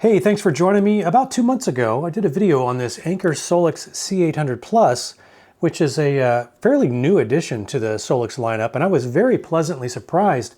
Hey, thanks for joining me. About 2 months ago, I did a video on this Anker SOLIX C800 Plus, which is a fairly new addition to the SOLIX lineup, and I was very pleasantly surprised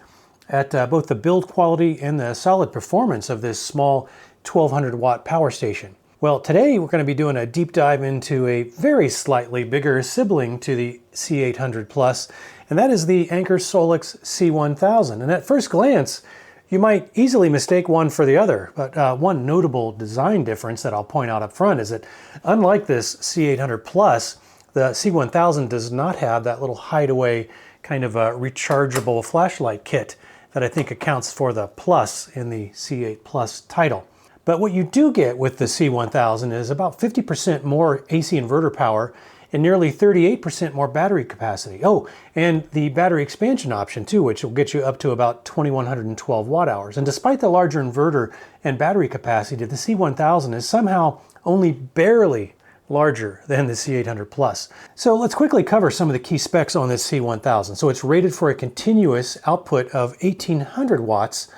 at both the build quality and the solid performance of this small 1200 watt power station. Well, today we're going to be doing a deep dive into a very slightly bigger sibling to the C800 Plus, and that is the Anker SOLIX C1000. And at first glance, you might easily mistake one for the other, but one notable design difference that I'll point out up front is that unlike this C800 Plus, the C1000 does not have that little hideaway kind of a rechargeable flashlight kit that I think accounts for the plus in the C8 Plus title. But what you do get with the C1000 is about 50% more AC inverter power and nearly 38% more battery capacity. Oh, and the battery expansion option too, which will get you up to about 2112 watt hours. And despite the larger inverter and battery capacity, the C1000 is somehow only barely larger than the C800 Plus. So let's quickly cover some of the key specs on this C1000. So it's rated for a continuous output of 1800 watts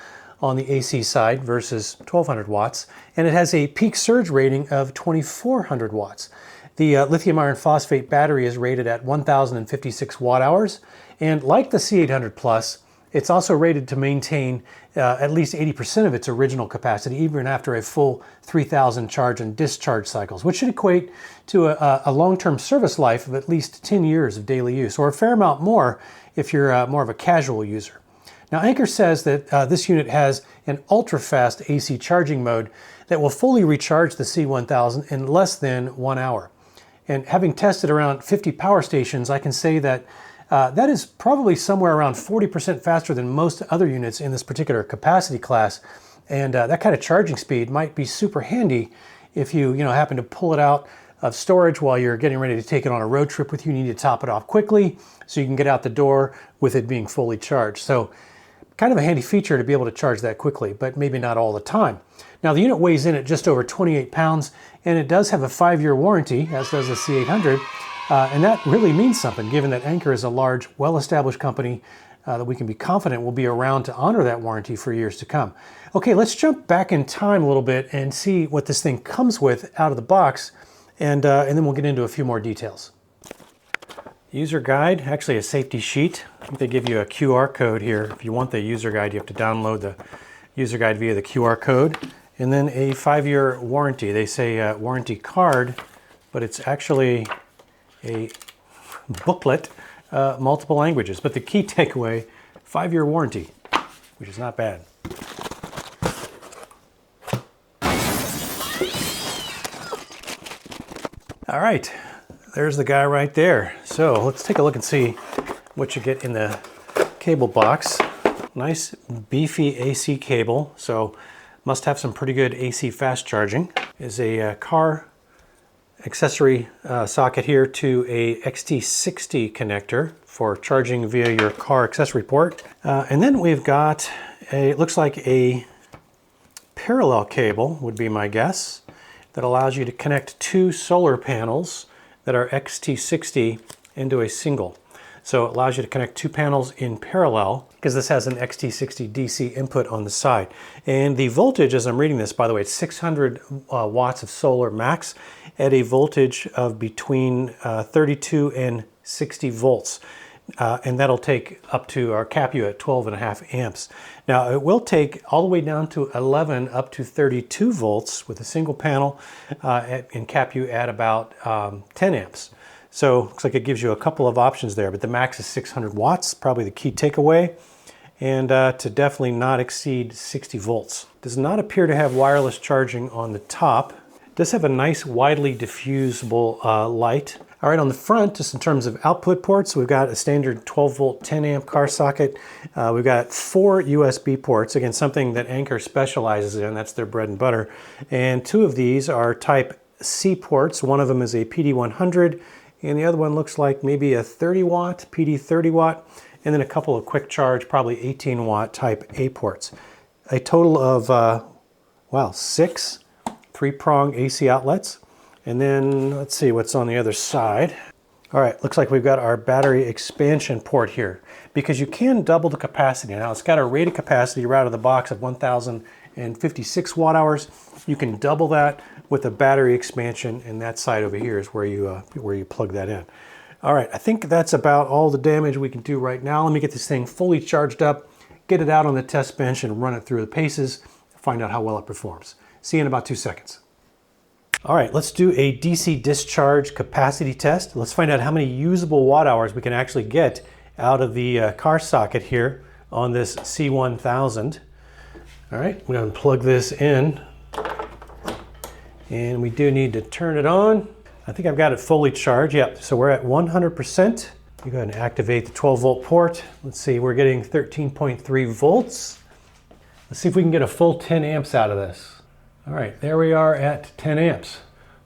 on the AC side versus 1200 watts, and it has a peak surge rating of 2400 watts. The lithium iron phosphate battery is rated at 1056 watt hours, and like the C800 Plus, it's also rated to maintain at least 80% of its original capacity, even after a full 3000 charge and discharge cycles, which should equate to a long-term service life of at least 10 years of daily use, or a fair amount more if you're more of a casual user. Now, Anker says that this unit has an ultra-fast AC charging mode that will fully recharge the C1000 in less than 1 hour. And having tested around 50 power stations, I can say that that is probably somewhere around 40% faster than most other units in this particular capacity class. And that kind of charging speed might be super handy if you happen to pull it out of storage while you're getting ready to take it on a road trip with you. You need to top it off quickly so you can get out the door with it being fully charged. So kind of a handy feature to be able to charge that quickly, but maybe not all the time. Now, the unit weighs in at just over 28 pounds, and it does have a 5-year warranty, as does the C800, and that really means something, given that Anker is a large, well-established company that we can be confident will be around to honor that warranty for years to come. Okay, let's jump back in time a little bit and see what this thing comes with out of the box, and then we'll get into a few more details. User guide, actually a safety sheet. I think they give you a QR code here. If you want the user guide, you have to download the user guide via the QR code. And then a 5-year warranty. They say warranty card, but it's actually a booklet, multiple languages. But the key takeaway, 5-year warranty, which is not bad. All right. There's the guy right there. So let's take a look and see what you get in the cable box. Nice beefy AC cable, so must have some pretty good AC fast charging. Is a car accessory socket here to a XT60 connector for charging via your car accessory port. And then we've got it looks like a parallel cable would be my guess, that allows you to connect 2 solar panels that are XT60 into a single. So it allows you to connect 2 panels in parallel because this has an XT60 DC input on the side. And the voltage, as I'm reading this, by the way, it's 600 watts of solar max at a voltage of between 32 and 60 volts. And that'll take up to, or cap you at 12.5 amps. Now it will take all the way down to 11 up to 32 volts with a single panel and cap you at about 10 amps. So looks like it gives you a couple of options there, but the max is 600 watts, probably the key takeaway, and to definitely not exceed 60 volts. Does not appear to have wireless charging on the top. It does have a nice widely diffusible light. All right, on the front, just in terms of output ports, we've got a standard 12 volt, 10 amp car socket. We've got 4 USB ports, again, something that Anker specializes in, that's their bread and butter. And 2 of these are type C ports. One of them is a PD100, and the other one looks like maybe a 30 watt, PD 30 watt, and then a couple of quick charge, probably 18 watt type A ports. A total of, 6 3-prong AC outlets. And then let's see what's on the other side. All right, looks like we've got our battery expansion port here, because you can double the capacity. Now it's got a rated capacity right out of the box of 1000 256 watt hours. You can double that with a battery expansion, and that side over here is where you plug that in. All right, I think that's about all the damage we can do right now. Let me get this thing fully charged up, get it out on the test bench and run it through the paces, find out how well it performs. See you in about 2 seconds. All right, let's do a DC discharge capacity test. Let's find out how many usable watt hours we can actually get out of the car socket here on this C1000. All right, we're gonna plug this in, and we do need to turn it on. I think I've got it fully charged. Yep, so we're at 100%. You go ahead and activate the 12 volt port. Let's see, we're getting 13.3 volts. Let's see if we can get a full 10 amps out of this. All right, there we are at 10 amps,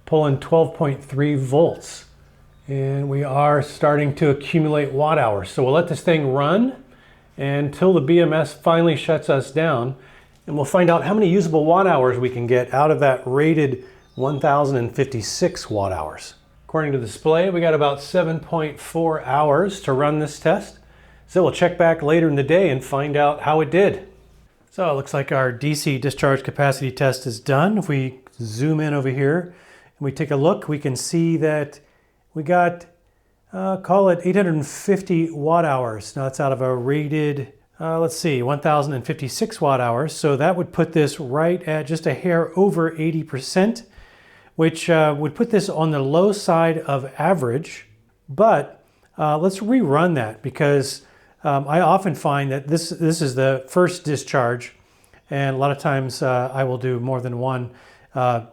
pulling 12.3 volts. And we are starting to accumulate watt hours. So we'll let this thing run until the BMS finally shuts us down, and we'll find out how many usable watt hours we can get out of that rated 1,056 watt hours. According to the display, we got about 7.4 hours to run this test. So we'll check back later in the day and find out how it did. So it looks like our DC discharge capacity test is done. If we zoom in over here and we take a look, we can see that we got, call it 850 watt hours. Now that's out of a rated, let's see, 1,056 watt hours. So that would put this right at just a hair over 80%, which would put this on the low side of average. But let's rerun that, because I often find that this is the first discharge, and a lot of times I will do more than one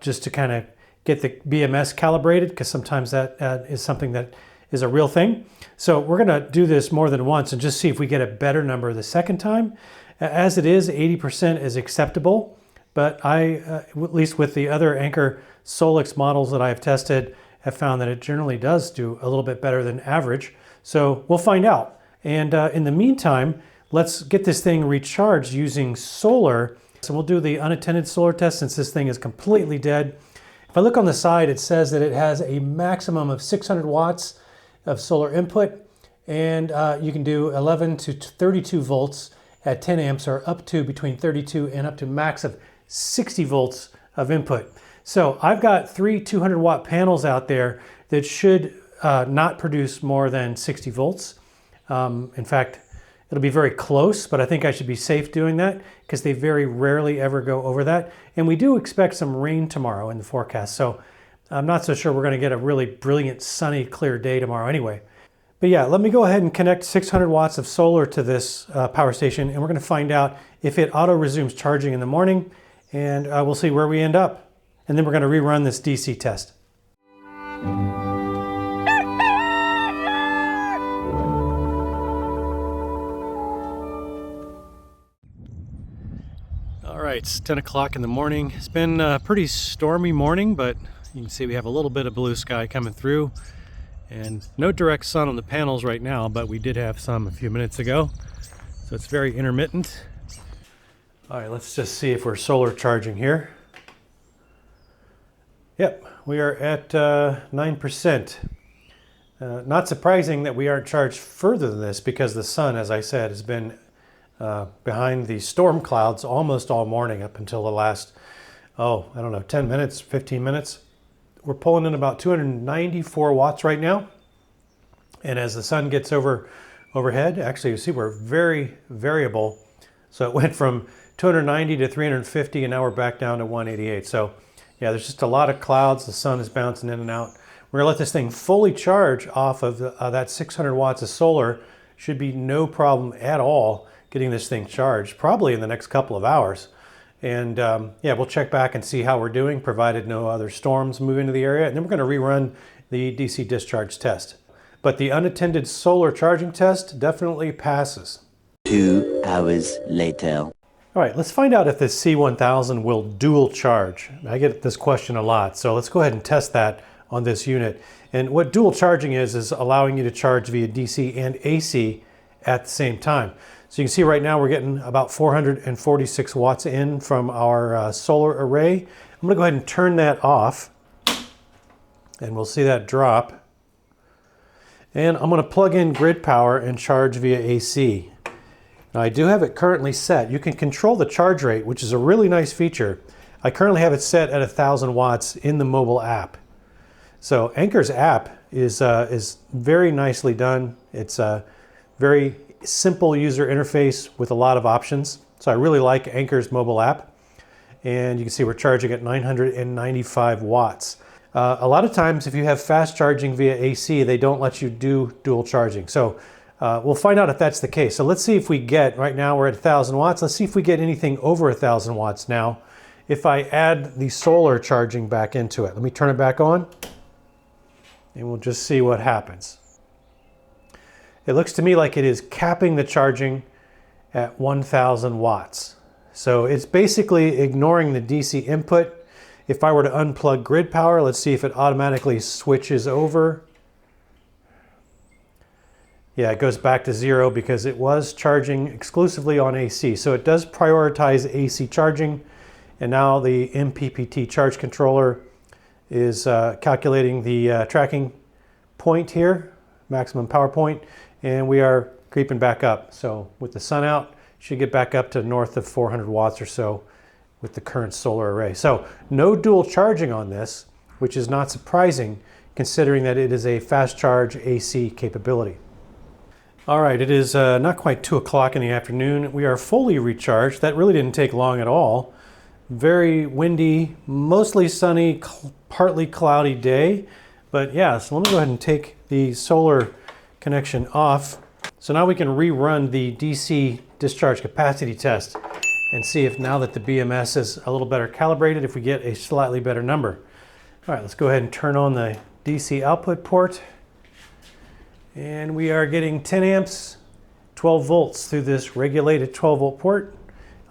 just to kind of get the BMS calibrated, because sometimes that is something that is a real thing. So we're going to do this more than once and just see if we get a better number the second time. As it is, 80% is acceptable, but I, at least with the other Anker SOLIX models that I've tested, have found that it generally does do a little bit better than average. So we'll find out. And in the meantime, let's get this thing recharged using solar. So we'll do the unattended solar test since this thing is completely dead. If I look on the side, it says that it has a maximum of 600 watts of solar input, and you can do 11 to 32 volts at 10 amps, or up to between 32 and up to max of 60 volts of input. So I've got 3 200 watt panels out there that should not produce more than 60 volts. In fact, it'll be very close, but I think I should be safe doing that because they very rarely ever go over that. And we do expect some rain tomorrow in the forecast, so I'm not so sure we're going to get a really brilliant, sunny, clear day tomorrow anyway. But yeah, let me go ahead and connect 600 watts of solar to this power station, and we're going to find out if it auto resumes charging in the morning, and we'll see where we end up. And then we're going to rerun this DC test. All right, it's 10 o'clock in the morning. It's been a pretty stormy morning, but you can see we have a little bit of blue sky coming through, and no direct sun on the panels right now, but we did have some a few minutes ago. So it's very intermittent. All right, let's just see if we're solar charging here. Yep, we are at 9%. Not surprising that we aren't charged further than this, because the sun, as I said, has been behind the storm clouds almost all morning up until the last, I don't know, 10 minutes, 15 minutes. We're pulling in about 294 watts right now. And as the sun gets overhead, actually you see we're very variable. So it went from 290 to 350, and now we're back down to 188. So yeah, there's just a lot of clouds. The sun is bouncing in and out. We're gonna let this thing fully charge off of that 600 watts of solar. Should be no problem at all getting this thing charged, probably in the next couple of hours. And yeah, we'll check back and see how we're doing, provided no other storms move into the area. And then we're gonna rerun the DC discharge test. But the unattended solar charging test definitely passes. 2 hours later. All right, let's find out if this C1000 will dual charge. I get this question a lot, so let's go ahead and test that on this unit. And what dual charging is allowing you to charge via DC and AC at the same time. So you can see right now we're getting about 446 watts in from our solar array. I'm gonna go ahead and turn that off, and we'll see that drop. And I'm gonna plug in grid power and charge via AC. Now I do have it currently set. You can control the charge rate, which is a really nice feature. I currently have it set at 1,000 watts in the mobile app. So Anker's app is very nicely done. It's a very simple user interface with a lot of options. So I really like Anker's mobile app. And you can see we're charging at 995 watts. A lot of times if you have fast charging via AC, they don't let you do dual charging. So we'll find out if that's the case. So let's see if we get, right now we're at 1,000 watts. Let's see if we get anything over 1,000 watts now if I add the solar charging back into it. Let me turn it back on and we'll just see what happens. It looks to me like it is capping the charging at 1,000 watts. So it's basically ignoring the DC input. If I were to unplug grid power, let's see if it automatically switches over. Yeah, it goes back to 0 because it was charging exclusively on AC. So it does prioritize AC charging. And now the MPPT charge controller is calculating the tracking point here, maximum power point, and we are creeping back up. So with the sun out, should get back up to north of 400 watts or so with the current solar array. So no dual charging on this, which is not surprising considering that it is a fast charge AC capability. All right, it is not quite 2 o'clock in the afternoon. We are fully recharged. That really didn't take long at all. Very windy, mostly sunny, partly cloudy day. But yeah, so let me go ahead and take the solar connection off. So now we can rerun the DC discharge capacity test and see if now that the BMS is a little better calibrated, if we get a slightly better number. All right, let's go ahead and turn on the DC output port. And we are getting 10 amps, 12 volts through this regulated 12 volt port.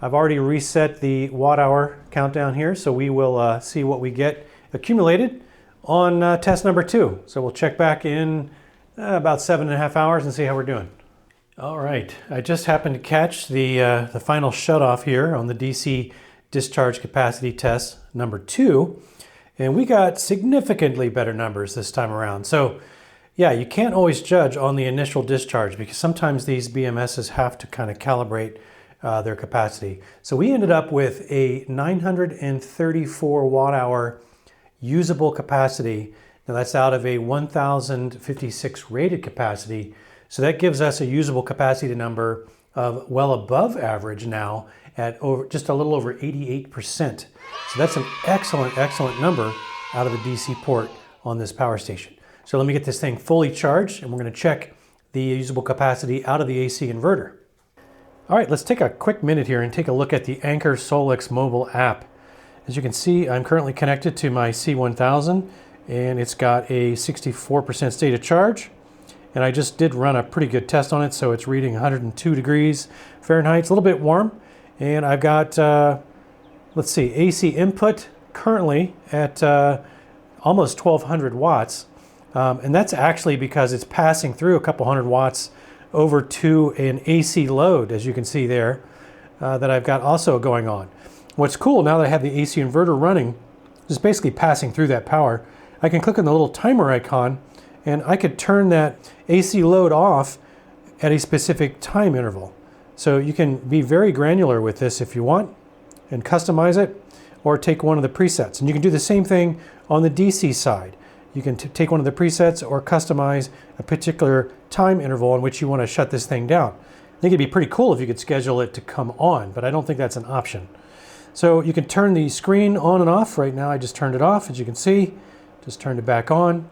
I've already reset the watt hour countdown here, so we will see what we get accumulated on test number 2. So we'll check back in about 7.5 hours and see how we're doing. All right, I just happened to catch the final shutoff here on the DC discharge capacity test number 2, and we got significantly better numbers this time around. So yeah, you can't always judge on the initial discharge because sometimes these BMSs have to kind of calibrate their capacity. So we ended up with a 934 watt hour usable capacity. Now that's out of a 1,056 rated capacity. So that gives us a usable capacity number of well above average now at just a little over 88%. So that's an excellent, excellent number out of the DC port on this power station. So let me get this thing fully charged and we're going to check the usable capacity out of the AC inverter. All right, let's take a quick minute here and take a look at the Anker SOLIX mobile app. As you can see, I'm currently connected to my C1000 and it's got a 64% state of charge. And I just did run a pretty good test on it, so it's reading 102 degrees Fahrenheit. It's a little bit warm. And I've got, let's see, AC input currently at almost 1,200 watts. And that's actually because it's passing through a couple hundred watts over to an AC load, as you can see there, that I've got also going on. What's cool, now that I have the AC inverter running, just basically passing through that power, I can click on the little timer icon and I could turn that AC load off at a specific time interval. So you can be very granular with this if you want and customize it, or take one of the presets. And you can do the same thing on the DC side. You can take one of the presets or customize a particular time interval in which you want to shut this thing down. I think it'd be pretty cool if you could schedule it to come on, but I don't think that's an option. So you can turn the screen on and off. Right now I just turned it off, as you can see. Just turned it back on.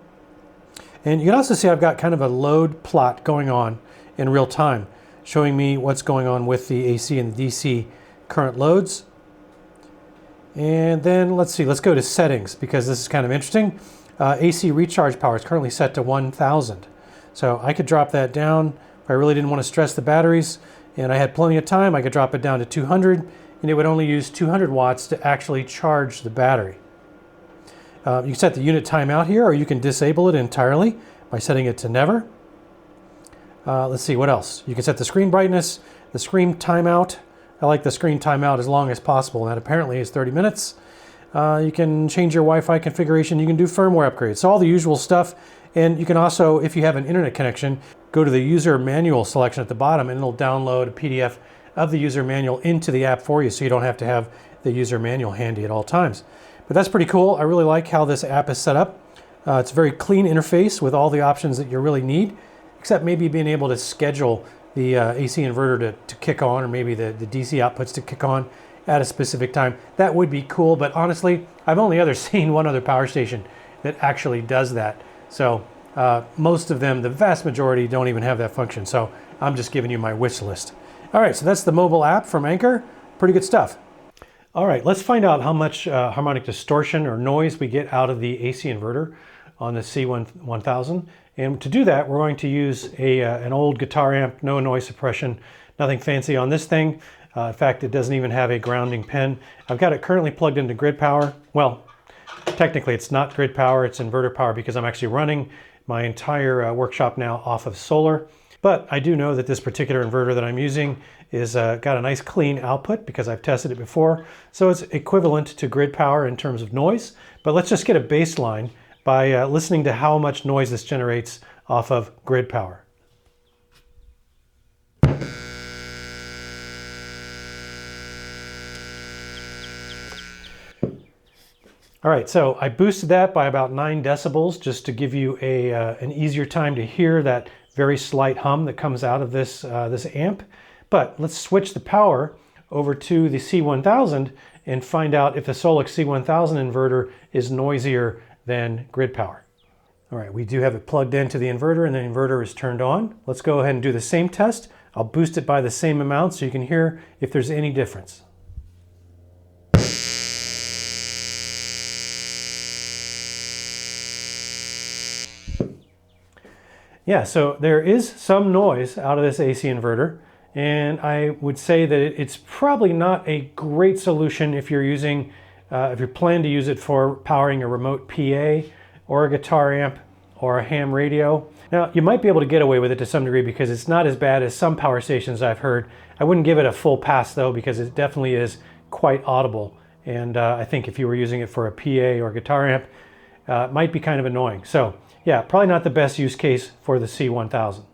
And you can also see I've got kind of a load plot going on in real time, showing me what's going on with the AC and the DC current loads. And then let's see, let's go to settings because this is kind of interesting. AC recharge power is currently set to 1,000. So I could drop that down if I really didn't want to stress the batteries and I had plenty of time. I could drop it down to 200 and it would only use 200 watts to actually charge the battery. You can set the unit timeout here, or you can disable it entirely by setting it to never. Let's see, what else? You can set the screen brightness, the screen timeout. I like the screen timeout as long as possible, and that apparently is 30 minutes. You can change your Wi-Fi configuration. You can do firmware upgrades. So all the usual stuff. And you can also, if you have an internet connection, go to the user manual selection at the bottom and it'll download a PDF of the user manual into the app for you, so you don't have to have the user manual handy at all times. But that's pretty cool. I really like how this app is set up. It's a very clean interface with all the options that you really need, except maybe being able to schedule the AC inverter to kick on, or maybe the DC outputs to kick on at a specific time. That would be cool, but honestly, I've only ever seen one other power station that actually does that. So most of them, the vast majority, don't even have that function. So I'm just giving you my wish list. All right, so that's the mobile app from Anker. Pretty good stuff. All right, let's find out how much harmonic distortion or noise we get out of the AC inverter on the C1000. And to do that, we're going to use an old guitar amp, no noise suppression, nothing fancy on this thing. In fact, it doesn't even have a grounding pin. I've got it currently plugged into grid power. Well, technically it's not grid power, it's inverter power, because I'm actually running my entire workshop now off of solar. But I do know that this particular inverter that I'm using is got a nice clean output because I've tested it before. So it's equivalent to grid power in terms of noise. But let's just get a baseline by listening to how much noise this generates off of grid power. All right, so I boosted that by about 9 decibels just to give you an easier time to hear that very slight hum that comes out of this amp. But let's switch the power over to the C1000 and find out if the SOLIX C1000 inverter is noisier than grid power. All right, we do have it plugged into the inverter and the inverter is turned on. Let's go ahead and do the same test. I'll boost it by the same amount so you can hear if there's any difference. Yeah, so there is some noise out of this AC inverter, and I would say that it's probably not a great solution if you're using, if you plan to use it for powering a remote PA or a guitar amp or a ham radio. Now, you might be able to get away with it to some degree because it's not as bad as some power stations I've heard. I wouldn't give it a full pass though, because it definitely is quite audible. And I think if you were using it for a PA or guitar amp, it might be kind of annoying. So yeah, probably not the best use case for the C1000.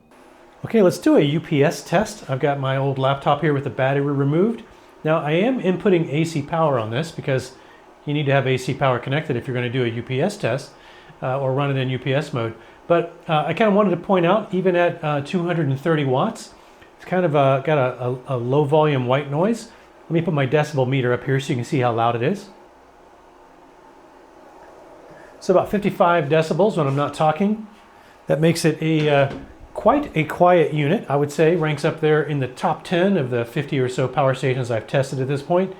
Okay, let's do a UPS test. I've got my old laptop here with the battery removed. Now I am inputting AC power on this because you need to have AC power connected if you're going to do a UPS test or run it in UPS mode. But I kind of wanted to point out, even at 230 watts, it's kind of got a low volume white noise. Let me put my decibel meter up here so you can see how loud it is. So about 55 decibels when I'm not talking. That makes it quite a quiet unit, I would say. Ranks up there in the top 10 of the 50 or so power stations I've tested at this point.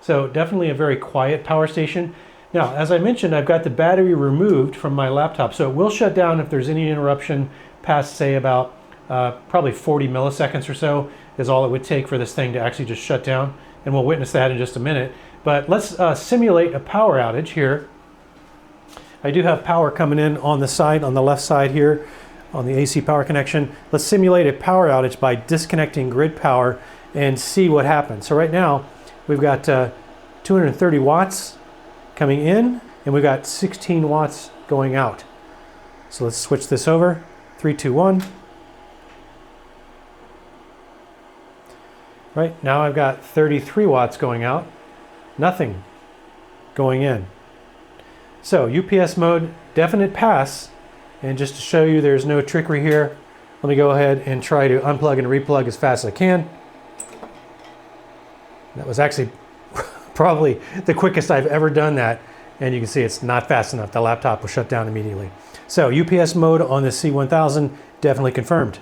So definitely a very quiet power station. Now, as I mentioned, I've got the battery removed from my laptop, so it will shut down if there's any interruption past, say, about probably 40 milliseconds or so is all it would take for this thing to actually just shut down. And we'll witness that in just a minute. But let's simulate a power outage here. I do have power coming in on the side, on the left side here, on the AC power connection. Let's simulate a power outage by disconnecting grid power and see what happens. So right now, we've got 230 watts coming in, and we've got 16 watts going out. So let's switch this over. 3, 2, 1. Right, now I've got 33 watts going out, nothing going in. So UPS mode, definite pass. And just to show you there's no trickery here, let me go ahead and try to unplug and replug as fast as I can. That was actually probably the quickest I've ever done that. And you can see it's not fast enough. The laptop will shut down immediately. So UPS mode on the C1000, definitely confirmed.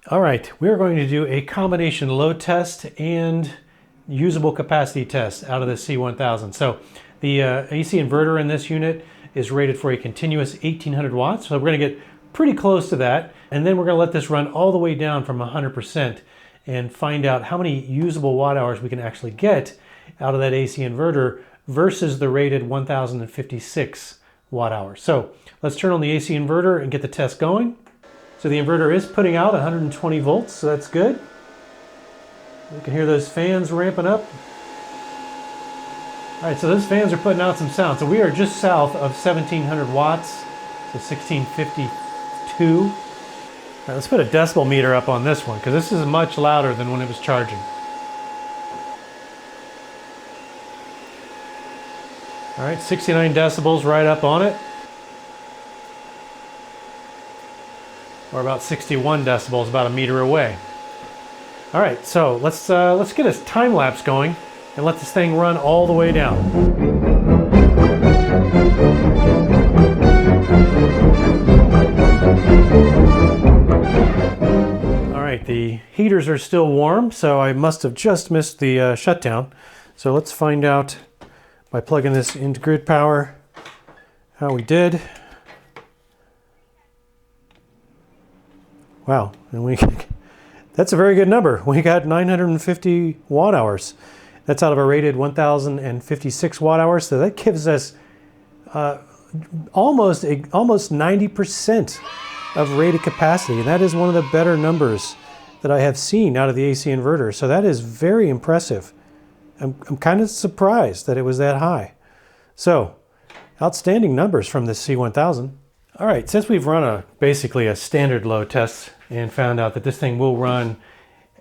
All right, we're going to do a combination load test and usable capacity test out of the C1000. So the AC inverter in this unit is rated for a continuous 1800 watts. So we're going to get pretty close to that. And then we're going to let this run all the way down from 100% and find out how many usable watt hours we can actually get out of that AC inverter versus the rated 1056 watt hours. So let's turn on the AC inverter and get the test going. So the inverter is putting out 120 volts, so that's good. You can hear those fans ramping up. All right, so those fans are putting out some sound. So we are just south of 1700 watts. So 1652. All right, let's put a decibel meter up on this one because this is much louder than when it was charging. All right, 69 decibels right up on it. Or about 61 decibels, about a meter away. All right, so let's get a time lapse going and let this thing run all the way down. All right, the heaters are still warm, so I must have just missed the shutdown. So let's find out by plugging this into grid power how we did. Wow, and that's a very good number. We got 950 watt hours. That's out of a rated 1056 watt hours. So that gives us almost 90% of rated capacity. And that is one of the better numbers that I have seen out of the AC inverter. So that is very impressive. I'm kind of surprised that it was that high. So outstanding numbers from this C1000. All right, since we've run basically a standard load test and found out that this thing will run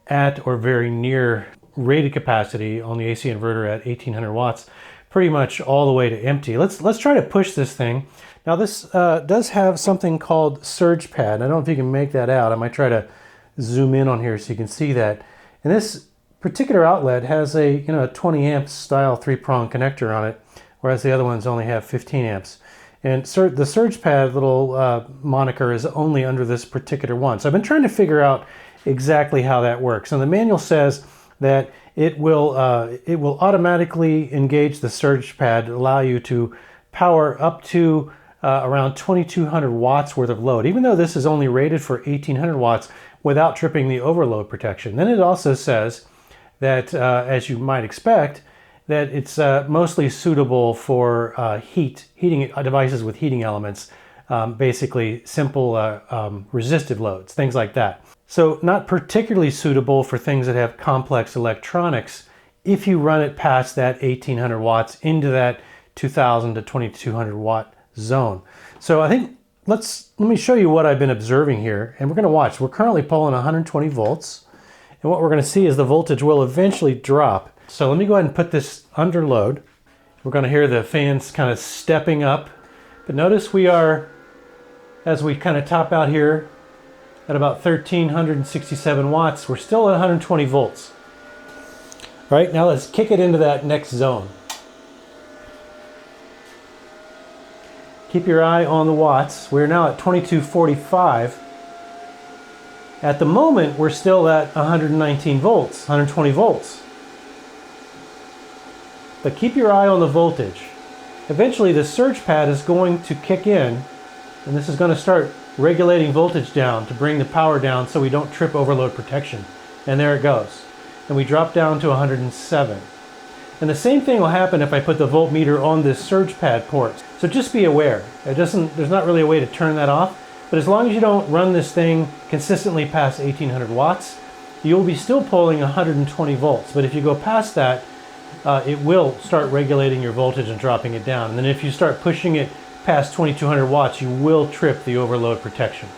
at or very near rated capacity on the AC inverter at 1800 watts, pretty much all the way to empty. Let's try to push this thing. Now this does have something called surge pad. I don't know if you can make that out. I might try to zoom in on here so you can see that. And this particular outlet has a 20 amp style 3-prong connector on it, whereas the other ones only have 15 amps. And the surge pad little moniker is only under this particular one. So I've been trying to figure out exactly how that works. And the manual says that it will automatically engage the surge pad to allow you to power up to around 2200 watts worth of load, even though this is only rated for 1800 watts without tripping the overload protection. Then it also says that, as you might expect, that it's mostly suitable for heating devices with heating elements, basically simple resistive loads, things like that. So not particularly suitable for things that have complex electronics if you run it past that 1800 watts into that 2000 to 2200 watt zone. So I think let me show you what I've been observing here, and we're going to watch. We're currently pulling 120 volts, and what we're going to see is the voltage will eventually drop. So let me go ahead and put this under load. We're going to hear the fans kind of stepping up. But notice we are, as we kind of top out here at about 1367 watts, we're still at 120 volts. All right, now let's kick it into that next zone. Keep your eye on the watts. We're now at 2245. At the moment, we're still at 119 volts, 120 volts. But keep your eye on the voltage. Eventually the surge pad is going to kick in, and this is going to start regulating voltage down to bring the power down so we don't trip overload protection. And there it goes. And we drop down to 107. And the same thing will happen if I put the voltmeter on this surge pad port. So just be aware. There's not really a way to turn that off, but as long as you don't run this thing consistently past 1800 watts, you'll be still pulling 120 volts. But if you go past that, it will start regulating your voltage and dropping it down. And then if you start pushing it past 2200 watts, you will trip the overload protection.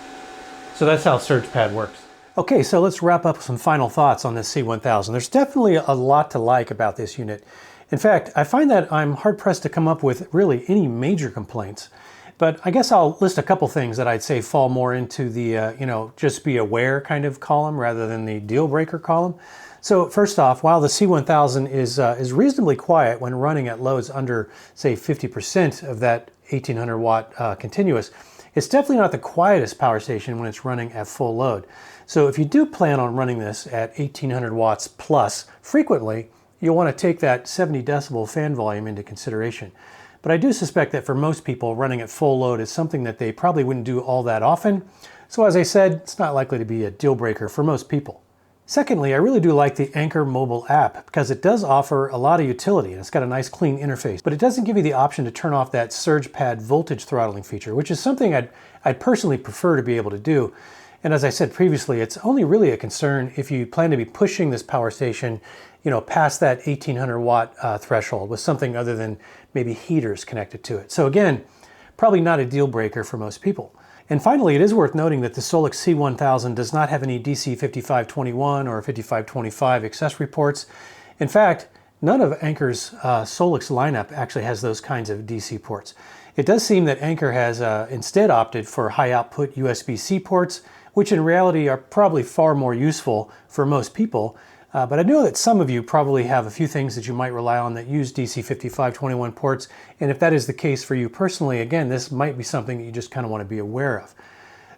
So that's how surge pad works. Okay, so let's wrap up with some final thoughts on this C1000. There's definitely a lot to like about this unit. In fact, I find that I'm hard-pressed to come up with really any major complaints. But I guess I'll list a couple things that I'd say fall more into the, just be aware kind of column rather than the deal breaker column. So first off, while the C1000 is reasonably quiet when running at loads under, say, 50% of that 1800 watt continuous, it's definitely not the quietest power station when it's running at full load. So if you do plan on running this at 1800 watts plus frequently, you'll want to take that 70 decibel fan volume into consideration. But I do suspect that for most people, running at full load is something that they probably wouldn't do all that often. So as I said, it's not likely to be a deal breaker for most people. Secondly, I really do like the Anker mobile app because it does offer a lot of utility and it's got a nice clean interface, but it doesn't give you the option to turn off that surge pad voltage throttling feature, which is something I'd personally prefer to be able to do. And as I said previously, it's only really a concern if you plan to be pushing this power station, past that 1800 watt threshold with something other than maybe heaters connected to it. So again, probably not a deal breaker for most people. And finally, it is worth noting that the SOLIX C1000 does not have any DC 5521 or 5525 accessory ports. In fact, none of Anker's SOLIX lineup actually has those kinds of DC ports. It does seem that Anker has instead opted for high output USB-C ports, which in reality are probably far more useful for most people. But I know that some of you probably have a few things that you might rely on that use DC 5521 ports, and if that is the case for you personally, again, this might be something that you just kind of want to be aware of.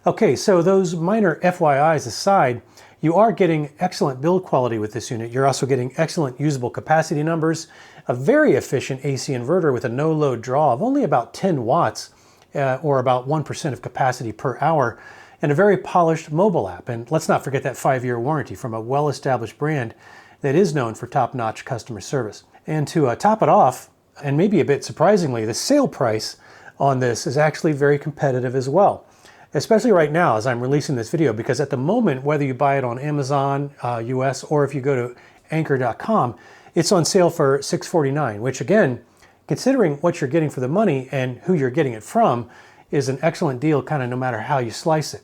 Okay, so those minor FYIs aside, you are getting excellent build quality with this unit. You're also getting excellent usable capacity numbers, a very efficient AC inverter with a no-load draw of only about 10 watts, or about 1% of capacity per hour, and a very polished mobile app. And let's not forget that 5-year warranty from a well-established brand that is known for top-notch customer service. And to top it off, and maybe a bit surprisingly, the sale price on this is actually very competitive as well. Especially right now as I'm releasing this video, because at the moment, whether you buy it on Amazon US or if you go to Anker.com, it's on sale for $649, which again, considering what you're getting for the money and who you're getting it from, is an excellent deal kind of no matter how you slice it.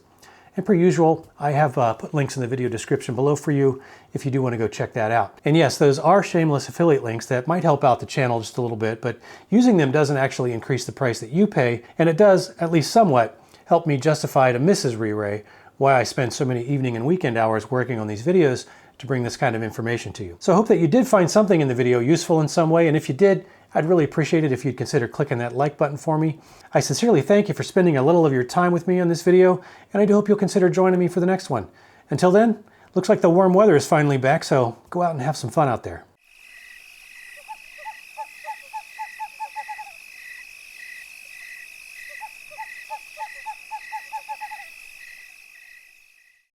And per usual, I have put links in the video description below for you if you do want to go check that out. And yes, those are shameless affiliate links that might help out the channel just a little bit, but using them doesn't actually increase the price that you pay, and it does, at least somewhat, help me justify to Mrs. Re-Ray why I spend so many evening and weekend hours working on these videos to bring this kind of information to you. So I hope that you did find something in the video useful in some way, and if you did, I'd really appreciate it if you'd consider clicking that like button for me. I sincerely thank you for spending a little of your time with me on this video, and I do hope you'll consider joining me for the next one. Until then, looks like the warm weather is finally back, so go out and have some fun out there.